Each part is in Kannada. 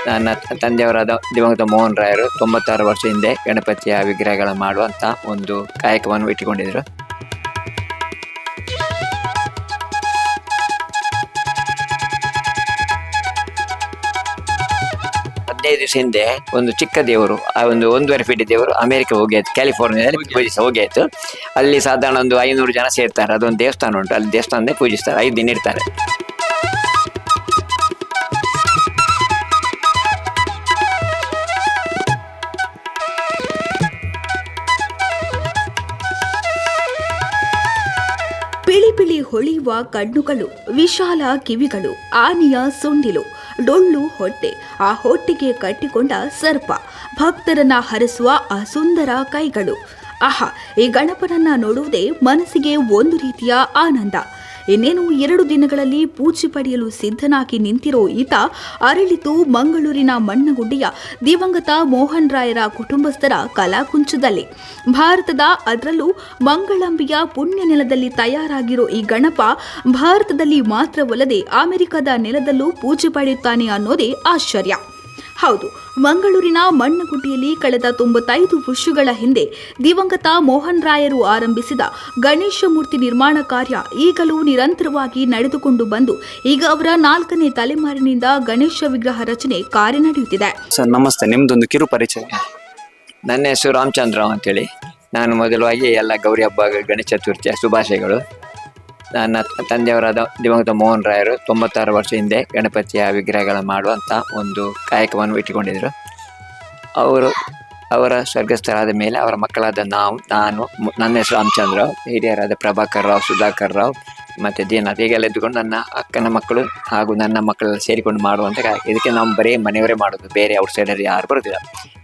ನನ್ನ ತಂದೆಯವರಾದ ದಿವಂಗತ ಮೋಹನ್ ರಾಯರು 96 ವರ್ಷ ಹಿಂದೆ ಗಣಪತಿಯ ವಿಗ್ರಹಗಳ ಮಾಡುವಂತ ಒಂದು ಕಾಯಕವನ್ನು ಇಟ್ಟುಕೊಂಡಿದ್ರು. ದಿವಸ ಹಿಂದೆ ಒಂದು ಚಿಕ್ಕ ದೇವರು, ಆ ಒಂದು 1.5 ಫೀಟ್ ದೇವರು ಅಮೆರಿಕ ಹೋಗಿ ಆಯ್ತು, ಕ್ಯಾಲಿಫೋರ್ನಿಯಾದಲ್ಲಿ ಪೂಜಿಸಿ ಹೋಗಿ ಆಯ್ತು. ಅಲ್ಲಿ ಸಾಧಾರಣ ಒಂದು 500 ಜನ ಸೇರ್ತಾರೆ. ಅದೊಂದು ದೇವಸ್ಥಾನ ಉಂಟು, ಅಲ್ಲಿ ದೇವಸ್ಥಾನದೇ ಪೂಜಿಸ್ತಾರೆ. 5 ದಿನ ಇರ್ತಾರೆ. ಬಿಳಿ ಬಿಳಿ ಹೊಳೆಯುವ ಕಣ್ಣುಗಳು, ವಿಶಾಲ ಕಿವಿಗಳು, ಆನೆಯ ಸೊಂಡಿಲು, ಡೊಳ್ಳು ಹೊಟ್ಟೆ, ಆ ಹೊಟ್ಟೆಗೆ ಕಟ್ಟಿಕೊಂಡ ಸರ್ಪ, ಭಕ್ತರನ್ನ ಹರಿಸುವ ಆ ಸುಂದರ ಕೈಗಳು. ಆಹಾ, ಈ ಗಣಪನನ್ನ ನೋಡುವುದೇ ಮನಸ್ಸಿಗೆ ಒಂದು ರೀತಿಯ ಆನಂದ. ಇನ್ನೇನು 2 ದಿನಗಳಲ್ಲಿ ಪೂಜೆ ಪಡೆಯಲು ಸಿದ್ಧನಾಗಿ ನಿಂತಿರೋ ಈತ ಅರಳಿತು ಮಂಗಳೂರಿನ ಮಣ್ಣಗುಡ್ಡಿಯ ದಿವಂಗತ ಮೋಹನ್ ರಾಯರ ಕುಟುಂಬಸ್ಥರ ಕಲಾಕುಂಚದಲ್ಲಿ. ಭಾರತದ, ಅದರಲ್ಲೂ ಮಂಗಳಂಬಿಯ ಪುಣ್ಯ ನೆಲದಲ್ಲಿ ತಯಾರಾಗಿರೋ ಈ ಗಣಪ ಭಾರತದಲ್ಲಿ ಮಾತ್ರವಲ್ಲದೆ ಅಮೆರಿಕದ ನೆಲದಲ್ಲೂ ಪೂಜೆ ಪಡೆಯುತ್ತಾನೆ ಅನ್ನೋದೇ ಆಶ್ಚರ್ಯ. ಹೌದು, ಮಂಗಳೂರಿನ ಮಣ್ಣಗುಡ್ಡಿಯಲ್ಲಿ ಕಳೆದ 95 ವರ್ಷಗಳ ಹಿಂದೆ ದಿವಂಗತ ಮೋಹನ್ ರಾಯರು ಆರಂಭಿಸಿದ ಗಣೇಶ ಮೂರ್ತಿ ನಿರ್ಮಾಣ ಕಾರ್ಯ ಈಗಲೂ ನಿರಂತರವಾಗಿ ನಡೆದುಕೊಂಡು ಬಂದು ಈಗ ಅವರ 4ನೇ ತಲೆಮಾರಿನಿಂದ ಗಣೇಶ ವಿಗ್ರಹ ರಚನೆ ಕಾರ್ಯ ನಡೆಯುತ್ತಿದೆ. ಸರ್ ನಮಸ್ತೆ, ನಿಮ್ದೊಂದು ಕಿರು ಪರಿಚಯ. ನನ್ನ ಹೆಸರು ರಾಮಚಂದ್ರರಾವ್ ಅಂತೇಳಿ. ನಾನು ಮೊದಲವಾಗಿ ಎಲ್ಲ ಗೌರಿ ಹಬ್ಬ, ಗಣೇಶ ಚತುರ್ಥಿಯ ಶುಭಾಶಯಗಳು. ನನ್ನ ತಂದೆಯವರಾದ ದಿವಂಗತ ಮೋಹನ್ ರಾಯರು 96 ವರ್ಷ ಹಿಂದೆ ಗಣಪತಿಯ ವಿಗ್ರಹಗಳ ಮಾಡುವಂಥ ಒಂದು ಕಾಯಕವನ್ನು ಇಟ್ಟುಕೊಂಡಿದ್ರು. ಅವರ ಸ್ವರ್ಗಸ್ಥರಾದ ಮೇಲೆ ಅವರ ಮಕ್ಕಳಾದ ನಾನು ನನ್ನ ಹೆಸರು ರಾಮಚಂದ್ರರಾವ್, ಹಿರಿಯರಾದ ಪ್ರಭಾಕರ್ ರಾವ್, ಸುಧಾಕರ್ ರಾವ್ ಮತ್ತು ದೀನಾಥ್ ಹೀಗೆಲ್ಲ ಎದ್ದುಕೊಂಡು ನನ್ನ ಅಕ್ಕನ ಮಕ್ಕಳು ಹಾಗೂ ನನ್ನ ಮಕ್ಕಳೆಲ್ಲ ಸೇರಿಕೊಂಡು ಮಾಡುವಂಥ ಇದಕ್ಕೆ ನಾವು ಬರೀ ಮನೆಯವರೇ ಮಾಡೋದು, ಬೇರೆ ಔಟ್ಸೈಡರ್ ಯಾರು ಬರೋದಿಲ್ಲ.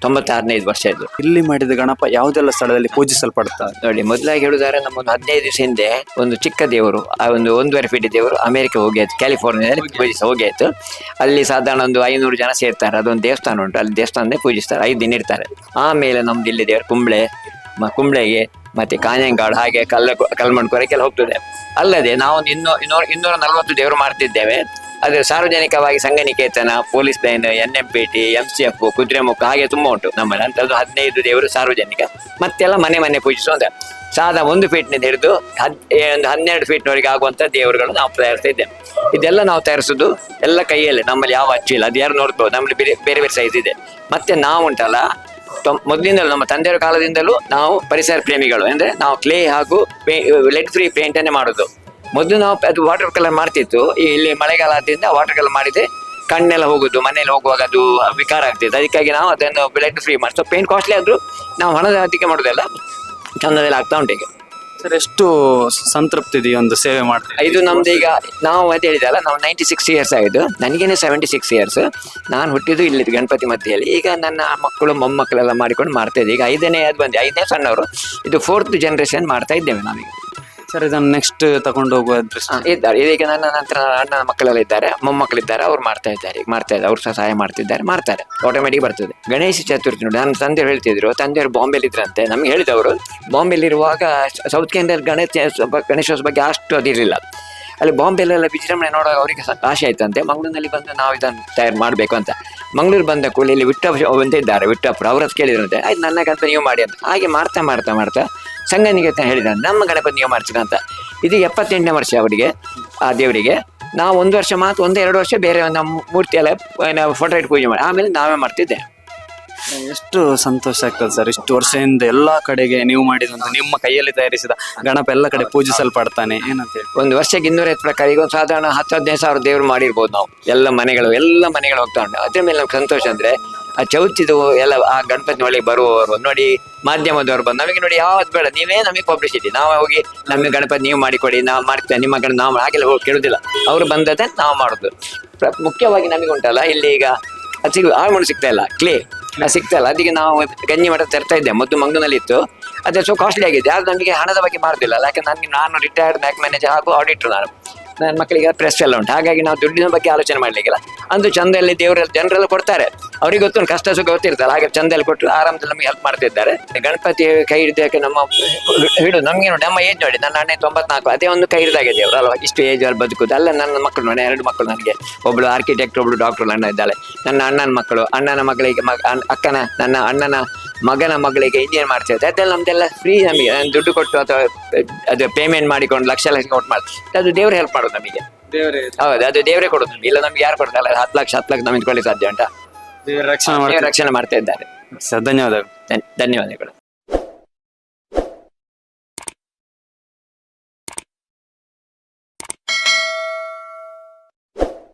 96ನೇ ವರ್ಷ ಇದು. ಇಲ್ಲಿ ಮಾಡಿದ ಗಣಪ ಯಾವುದೆಲ್ಲ ಸ್ಥಳದಲ್ಲಿ ಪೂಜಿಸಲ್ಪಡ್ತಾರೆ ನೋಡಿ, ಮೊದಲಾಗಿ ಹೇಳುವುದಾದ್ರೆ ನಮ್ಮೊಂದು 15 ದಿವಸ ಹಿಂದೆ ಒಂದು ಚಿಕ್ಕ ದೇವರು, ಆ ಒಂದು 1.5 ಫೀಟ್ ದೇವರು ಅಮೆರಿಕ ಹೋಗಿ ಆಯ್ತು, ಕ್ಯಾಲಿಫೋರ್ನಿಯಾದಲ್ಲಿ ಪೂಜಿಸಿ ಹೋಗಿ ಆಯ್ತು. ಅಲ್ಲಿ ಸಾಧಾರಣ ಒಂದು 500 ಜನ ಸೇರ್ತಾರೆ. ಅದೊಂದು ದೇವಸ್ಥಾನ ಉಂಟು, ಅಲ್ಲಿ ದೇವಸ್ಥಾನದೇ ಪೂಜಿಸ್ತಾರೆ. 5 ದಿನ ಇರ್ತಾರೆ. ಆಮೇಲೆ ನಮ್ದು ಇಲ್ಲಿ ದೇವರು ಕುಂಬ್ಳೆಗೆ ಮತ್ತೆ ಕಾಂಜಂಗಾಡು ಹಾಗೆ ಕಲ್ಮಣ್ಕೊರೆಕೆಲ್ಲ ಹೋಗ್ತದೆ. ಅಲ್ಲದೆ ನಾವು 240 ದೇವರು ಮಾಡ್ತಿದ್ದೇವೆ. ಅದು ಸಾರ್ವಜನಿಕವಾಗಿ Sanghaniketana, police line, NMPT, MCF, Kudremukh ಹಾಗೆ ತುಂಬ ಉಂಟು ನಮ್ಮಲ್ಲಿ. ಅಂಥದ್ದು 15 ದೇವರು ಸಾರ್ವಜನಿಕ. ಮತ್ತೆಲ್ಲ ಮನೆ ಪೂಜಿಸುವಂತ ಸಾದಾ 1 ಫೀಟ್ನಿಂದ ಹಿಡಿದು 12 ಫೀಟ್ನವರೆಗೆ ಆಗುವಂಥ ದೇವರುಗಳು ನಾವು ತಯಾರಿಸ್ತಾ ಇದ್ದೇವೆ. ಇದೆಲ್ಲ ನಾವು ತಯಾರಿಸೋದು ಎಲ್ಲ ಕೈಯಲ್ಲೇ, ನಮ್ಮಲ್ಲಿ ಯಾವ ಅಚ್ಚಿಲ್ಲ. ಅದು ಯಾರು ನೋಡ್ಬೋದು, ನಮ್ಮಲ್ಲಿ ಬೇರೆ ಬೇರೆ ಸೈಜ್ ಇದೆ. ಮತ್ತೆ ನಾವು ಉಂಟಲ್ಲ, ಮೊದಲಿಂದಲೂ ನಮ್ಮ ತಂದೆಯವರ ಕಾಲದಿಂದಲೂ ನಾವು ಪರಿಸರ ಪ್ರೇಮಿಗಳು. ಅಂದರೆ ನಾವು ಕ್ಲೇ ಹಾಗೂ ಲೆಡ್ ಫ್ರೀ ಪೇಂಟನ್ನೇ ಮಾಡೋದು. ಮೊದಲು ನಾವು ಅದು ವಾಟರ್ ಕಲರ್ ಮಾಡ್ತಿತ್ತು. ಇಲ್ಲಿ ಮಳೆಗಾಲ ಆದ್ದರಿಂದ ವಾಟರ್ ಕಲರ್ ಮಾಡಿದರೆ ಕಣ್ಣೆಲ್ಲ ಹೋಗೋದು, ಮನೇಲಿ ಹೋಗುವಾಗ ಅದು ವಿಕಾರ ಆಗ್ತಿತ್ತು. ಅದಕ್ಕಾಗಿ ನಾವು ಅದನ್ನು ಲೆಡ್ ಫ್ರೀ ಮಾಡಿ, ಸೊ ಪೇಂಟ್ ಕಾಸ್ಟ್ಲಿ ಆದರೂ ನಾವು ಹಣದ ಅದಕ್ಕೆ ಮಾಡೋದೆಲ್ಲ ಚಂದದಲ್ಲಿ ಆಗ್ತಾ ಉಂಟು ಈಗ. ಸರ್ ಎಷ್ಟು ಸಂತೃಪ್ತಿ ಇದೆ ಒಂದು ಸೇವೆ ಮಾಡ್ತೀವಿ? ಇದು ನಮ್ದು ಈಗ ನಾವು ಅದು ಹೇಳಿದಲ್ಲ, ನಾವು 96 ಇಯರ್ಸ್ ಆಯಿತು. ನನಗೇನೆ 76 ಇಯರ್ಸ್. ನಾನು ಹುಟ್ಟಿದ್ದು ಇಲ್ಲಿ ಗಣಪತಿ ಮಧ್ಯೆಯಲ್ಲಿ. ಈಗ ನನ್ನ ಮಕ್ಕಳು ಮೊಮ್ಮಕ್ಕಳೆಲ್ಲ ಮಾಡಿಕೊಂಡು ಮಾಡ್ತಾ ಇದ್ದೀವಿ. ಈಗ 5ನೇ ಅದು ಬಂದು 5ನೇ ಸಣ್ಣವರು, ಇದು 4th ಜನರೇಷನ್ ಮಾಡ್ತಾ ಇದ್ದೇವೆ ನಾವೀಗ. ಸರ್ ಇದನ್ನು ನೆಕ್ಸ್ಟ್ ತಗೊಂಡು ಹೋಗುವ ಇದ್ದಾರೆ. ಇದೀಗ ನನ್ನ ನಂತರ ಅಣ್ಣನ ಮಕ್ಕಳೆಲ್ಲ ಇದ್ದಾರೆ, ಮೊಮ್ಮಕ್ಕಳಿದ್ದಾರೆ, ಅವ್ರು ಮಾಡ್ತಾ ಇದ್ದಾರೆ. ಅವ್ರು ಸಹ ಸಹಾಯ ಮಾಡ್ತಾರೆ. ಆಟೋಮೆಟಿಕ್ ಬರ್ತದೆ. ಗಣೇಶ ಚತುರ್ಥಿ ನೋಡಿ, ನನ್ನ ತಂದೆಯವರು ಹೇಳ್ತಿದ್ರು, ತಂದೆಯವರು ಬಾಂಬೆಲಿ ಇದ್ರಂತೆ. ನಮ್ಗೆ ಹೇಳಿದವರು ಬಾಂಬೆಲಿರುವಾಗ ಸೌತ್ ಕೇಂದ್ರದಲ್ಲಿ ಗಣೇಶೋತ್ಸವ ಬಗ್ಗೆ ಅಷ್ಟು ಅದಿರಲಿಲ್ಲ. ಅಲ್ಲಿ ಬಾಂಬೆಲೆಲ್ಲ ವಿಜೃಂಭಣೆ ನೋಡುವಾಗ ಅವರಿಗೆ ಆಸೆ ಆಯ್ತಂತೆ. ಮಂಗಳೂರಿನಲ್ಲಿ ಬಂದು ನಾವು ಇದನ್ನು ತಯಾರು ಮಾಡಬೇಕು ಅಂತ. ಮಂಗಳೂರು ಬಂದ ಕೂಡಲೇ ಇಲ್ಲಿ ಅಂತ ಇದ್ದಾರೆ, ವಿಟ್ಟಪ್ಪರು, ಅವ್ರ ಹತ್ರ ಕೇಳಿದ್ರಂತೆ. ಆಯ್ತು, ನನ್ನ ಗಣಪತಿ ನೀವು ಮಾಡಿ ಅಂತ. ಹಾಗೆ ಮಾಡ್ತಾ ಸಂಘನಿಕೇತನ ಹೇಳಿದ್ದಾರೆ, ನಮ್ಮ ಗಣಪತಿ ನೀವು ಮಾಡ್ತೀರ ಅಂತ. ಇದೀಗ 78ನೇ ವರ್ಷ ಅವರಿಗೆ, ಆ ದೇವರಿಗೆ. ನಾವು 1 ವರ್ಷ ಮಾತ್ರ, 1-2 ವರ್ಷ ಬೇರೆ ನಮ್ಮ ಮೂರ್ತಿ ಎಲ್ಲ ಫೋಟೋ ಇಟ್ಟು ಪೂಜೆ ಮಾಡಿ ಆಮೇಲೆ ನಾವೇ ಮಾಡ್ತಿದ್ದೆ. ಎಷ್ಟು ಸಂತೋಷ ಆಗ್ತದೆ ಸರ್, ಇಷ್ಟು ವರ್ಷದಿಂದ ಎಲ್ಲ ಕಡೆಗೆ ನೀವು ಮಾಡಿದಂತ ನಿಮ್ಮ ಕೈಯಲ್ಲಿ ತಯಾರಿಸಿದ ಗಣಪ ಎಲ್ಲ ಕಡೆ ಪೂಜಿಸಲ್ಪಡ್ತಾನೆ ಏನಂತ ಹೇಳಿ. ಒಂದು ವರ್ಷಕ್ಕೆ 250 ಪ್ರಕಾರ ಈಗ ಒಂದು ಸಾಧಾರಣ 10-15 ಸಾವಿರ ದೇವರು ಮಾಡಿರ್ಬೋದು ನಾವು. ಎಲ್ಲ ಮನೆಗಳು ಹೋಗ್ತಾ ಉಂಟು. ಅದ್ರ ಮೇಲೆ ನಮ್ಗೆ ಸಂತೋಷ ಅಂದ್ರೆ ಆ ಚೌತಿದು ಎಲ್ಲ ಆ ಗಣಪತಿ ಒಳಗೆ ಬರುವವರು ನೋಡಿ, ಮಾಧ್ಯಮದವರು ಬಂದು ನಮಗೆ ನೋಡಿ ಯಾವ್ದು ಬೇಡ, ನೀವೇ ನಮಗೆ ಪಬ್ಲಿಸಿಟಿ, ನಾವು ಹೋಗಿ ನಮಗೆ ಗಣಪತಿ ನೀವು ಮಾಡಿಕೊಡಿ, ನಾವು ಮಾಡ್ತೇವೆ, ನಿಮ್ಮ ಗಣ ನಾವು ಹಾಗೆಲ್ಲ ಹೋಗಿ ಕೇಳುದಿಲ್ಲ. ಅವರು ಬಂದದ್ದೇ ನಾವು ಮಾಡೋದು. ಮುಖ್ಯವಾಗಿ ನಮಗೆ ಉಂಟಲ್ಲ, ಇಲ್ಲಿ ಈಗ ಆಳ್ಮಣ್ಣು ಸಿಗ್ತಾ ಇಲ್ಲ, ಕ್ಲೇ ಸಿಗ್ತಾ ಇಲ್ಲ. ಅದಕ್ಕೆ ನಾವು ಗಂಜಿ ಮಠ ತರ್ತಾ ಇದ್ದೆ. ಮೊದಲು ಮಂಗಳೂರಿನಲ್ಲಿ ಇತ್ತು, ಅದು ಸೊ ಕಾಸ್ಟ್ಲಿ ಆಗಿದೆ. ಅದು ನಮಗೆ ಹಣದ ಬಗ್ಗೆ ಮಾಡೋದಿಲ್ಲ. ಯಾಕಂದ್ರೆ ನಾನು ರಿಟೈರ್ಡ್ ಬ್ಯಾಂಕ್ ಮ್ಯಾನೇಜರ್ ಹಾಗೂ ಆಡಿಟರ್. ನನ್ನ ಮಕ್ಕಳಿಗೆ ಪ್ರೆಸ್ ಎಲ್ಲ ಉಂಟು. ಹಾಗಾಗಿ ನಾವು ದುಡ್ಡಿನ ಬಗ್ಗೆ ಆಲೋಚನೆ ಮಾಡಲಿಕ್ಕಿಲ್ಲ. ಅಂದು ಚಂದಲ್ಲಿ ಜನರೆಲ್ಲ ಕೊಡ್ತಾರೆ. ಅವ್ರಿಗೆ ಗೊತ್ತು ಕಷ್ಟ ಸುಖ ಗೊತ್ತಿರ್ತಲ್ಲ, ಹಾಗೆ ಚಂದಲ್ಲಿ ಕೊಟ್ಟು ಆರಾಮದಲ್ಲಿ ನಮಗೆ ಹೆಲ್ಪ್ ಮಾಡ್ತಿದ್ದಾರೆ. ಗಣಪತಿ ಕೈ ಹಿಡಿದಕ್ಕೆ ನಮ್ಮ ಹಿಡು ನಮ್ಗೆ ನೋಡಿ, ನಮ್ಮ ಏಜ್ ನೋಡಿ, ನನ್ನ ಅಣ್ಣ 94, ಅದೇ ಒಂದು ಕೈ ಹಿಡಿದಾಗೆ ದೇವರು ಅಲ್ವಾ. ಇಷ್ಟು ಏಜ್ ಅಲ್ಲಿ ಬದುಕುದು ಅಲ್ಲ. ನನ್ನ ಮಕ್ಕಳು ನೋಡಿ, 2 ಮಕ್ಕಳು ನನಗೆ, ಒಬ್ಳು ಆರ್ಕಿಟೆಕ್ಟ್, ಒಬ್ಳು ಡಾಕ್ಟರ್ ಅಣ್ಣ ಇದ್ದಾಳೆ. ನನ್ನ ಅಣ್ಣನ ಮಕ್ಕಳು, ಅಣ್ಣನ ಮಗಳಿಗೆ ಅಕ್ಕನ, ನನ್ನ ಅಣ್ಣನ ಮಗನ ಮಗಳಿಗೆ ಇಂಜಿನಿಯರ್ ಮಾಡ್ತಿರ್ತಾರೆ. ಅದೆಲ್ಲ ನಮ್ದೆಲ್ಲ ಫ್ರೀ ನಮಗೆ. ದುಡ್ಡು ಕೊಟ್ಟು ಅಥವಾ ಅದು ಪೇಮೆಂಟ್ ಮಾಡಿಕೊಂಡು ಲಕ್ಷ ಕೊಟ್ಟು ಮಾಡ್ತೀವಿ, ಅದು ದೇವ್ರು ಹೆಲ್ಪ್ ಮಾಡೋದು ನಮಗೆ. ಹೌದು, ಅದು ದೇವರೇ ಕೊಡೋದು ನಮ್ಗೆ. ಇಲ್ಲ ನಮ್ಗೆ ಯಾರು ಕೊಡ್ತಲ್ಲ. 10 ಲಕ್ಷ ನಮ್ಗೆ ಇಟ್ಕೊಳ್ಳಿ ಸಾಧ್ಯ ಉಂಟಾ? ದೇವರ ರಕ್ಷಣೆ ದೇವ್ರು ರಕ್ಷಣೆ ಮಾಡ್ತಾ ಇದ್ದಾರೆ. ಸರ್ ಧನ್ಯವಾದಗಳು. ಧನ್ಯವಾದಗಳು.